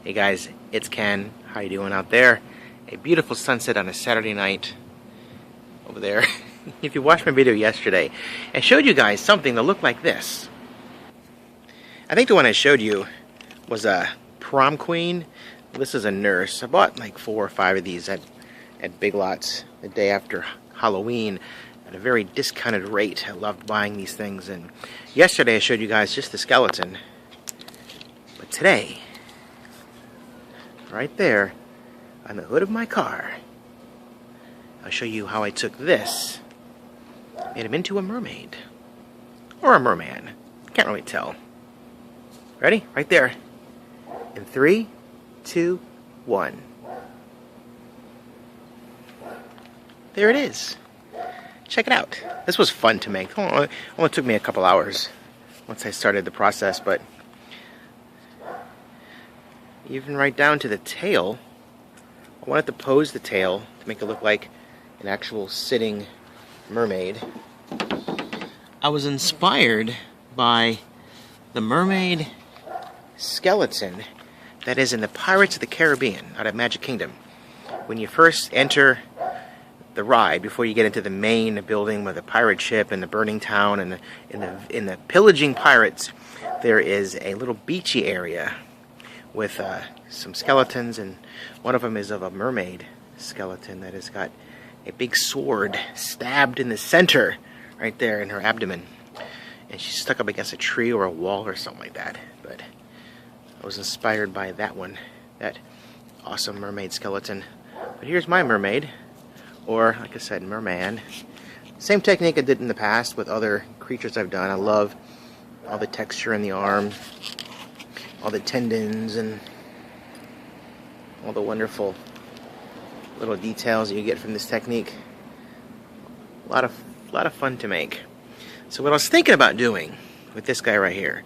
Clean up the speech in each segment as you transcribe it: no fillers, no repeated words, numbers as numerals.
Hey guys, it's Ken. How you doing out there? A beautiful sunset on a Saturday night over there. If you watched my video yesterday, I showed you guys something that looked like this. I think the one I showed you was a prom queen. This is a nurse. I bought like 4 or 5 of these at Big Lots the day after Halloween at a very discounted rate. I loved buying these things, and yesterday I showed you guys just the skeleton. But today, right there on the hood of my car, I'll show you how I took this, made him into a mermaid or a merman. Can't really tell. Ready? Right there. In 3, 2, 1. There it is. Check it out. This was fun to make. Only took me a couple hours once I started the process, but even right down to the tail, I wanted to pose the tail to make it look like an actual sitting mermaid. I was inspired by the mermaid skeleton that is in the Pirates of the Caribbean out of Magic Kingdom. When you first enter the ride, before you get into the main building with the pirate ship and the burning town and in the pillaging pirates, there is a little beachy area with some skeletons, and one of them is of a mermaid skeleton that has got a big sword stabbed in the center right there in her abdomen, and she's stuck up against a tree or a wall or something like that. But I was inspired by that one, that awesome mermaid skeleton. But here's my mermaid, or like I said, merman. Same technique I did in the past with other creatures I've done. I love all the texture in the arm, all the tendons, and all the wonderful little details that you get from this technique. A lot of fun to make. So what I was thinking about doing with this guy right here,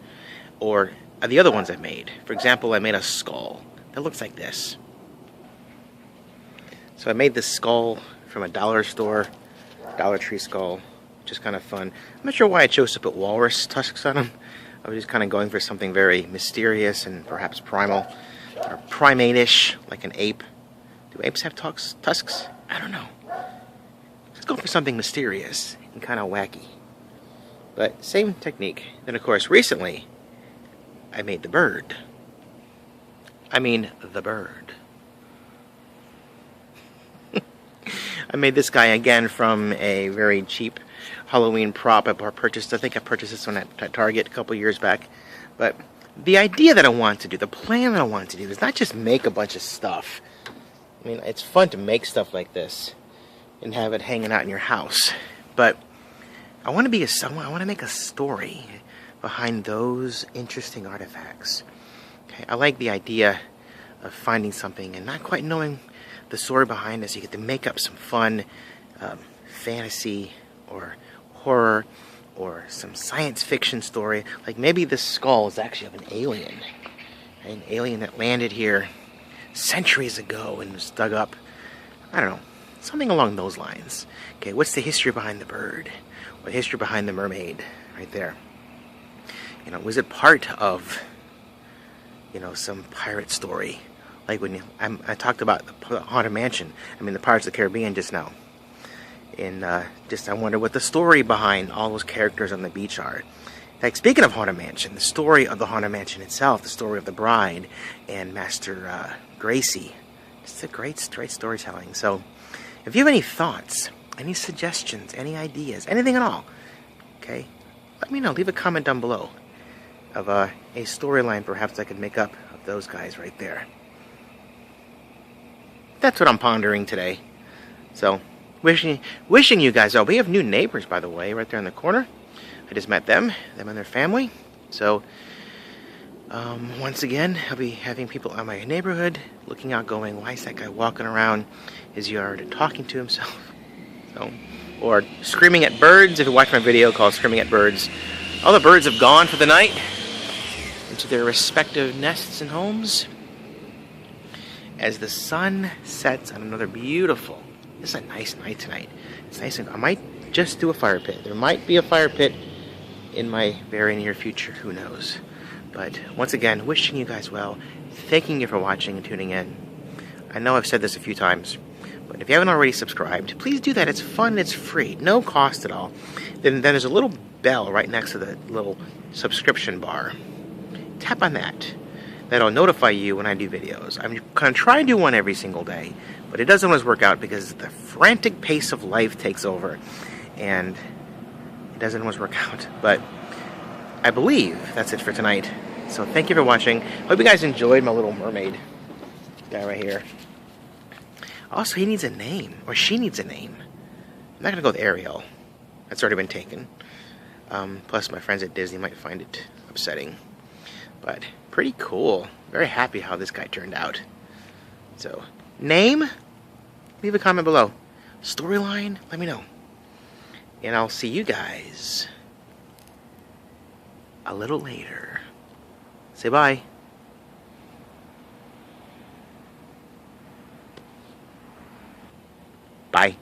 or the other ones I've made. For example, I made a skull that looks like this. So I made this skull from a dollar store, Dollar Tree skull, which is kind of fun. I'm not sure why I chose to put walrus tusks on him. I was just kind of going for something very mysterious and perhaps primal, or primate-ish, like an ape. Do apes have tusks? I don't know. Let's go for something mysterious and kind of wacky. But same technique. Then of course, recently, I made the bird. I mean, the bird. I made this guy again from a very cheap Halloween prop I purchased. I think I purchased this one at Target a couple years back. But the idea that I want to do, the plan that I want to do, is not just make a bunch of stuff. I mean, it's fun to make stuff like this and have it hanging out in your house. But I want to make a story behind those interesting artifacts. Okay, I like the idea of finding something and not quite knowing the story behind it, so you get to make up some fun fantasy or horror or some science fiction story. Like maybe this skull is actually of an alien that landed here centuries ago and was dug up. I don't know, something along those lines. Okay, what's the history behind the bird? Or the history behind the mermaid? Right there. You know, was it part of, you know, some pirate story? Like when I talked about the Haunted Mansion, I mean the Pirates of the Caribbean just now. And I wonder what the story behind all those characters on the beach are. Like, speaking of Haunted Mansion, the story of the Haunted Mansion itself, the story of the bride and Master Gracie, it's a great storytelling. So, if you have any thoughts, any suggestions, any ideas, anything at all, okay, let me know. Leave a comment down below of a storyline perhaps I could make up of those guys right there. That's what I'm pondering today. So, wishing you guys well. We have new neighbors, by the way, right there in the corner. I just met them and their family. So, once again, I'll be having people in my neighborhood looking out going, why is that guy walking around his yard and talking to himself? So, or screaming at birds. If you watch my video called Screaming at Birds, all the birds have gone for the night into their respective nests and homes. As the sun sets on another beautiful, this is a nice night tonight. It's nice, and I might just do a fire pit. There might be a fire pit in my very near future. Who knows? But once again, wishing you guys well. Thanking you for watching and tuning in. I know I've said this a few times, but if you haven't already subscribed, please do that. It's fun, it's free, no cost at all. Then there's a little bell right next to the little subscription bar. Tap on that. That'll notify you when I do videos. I'm going to try and do one every single day, but it doesn't always work out because the frantic pace of life takes over, and it doesn't always work out. But I believe that's it for tonight. So thank you for watching. Hope you guys enjoyed my little mermaid guy right here. Also, he needs a name, or she needs a name. I'm not going to go with Ariel. That's already been taken. Plus, my friends at Disney might find it upsetting. But pretty cool. Very happy how this guy turned out. So, name? Leave a comment below. Storyline? Let me know. And I'll see you guys a little later. Say bye. Bye.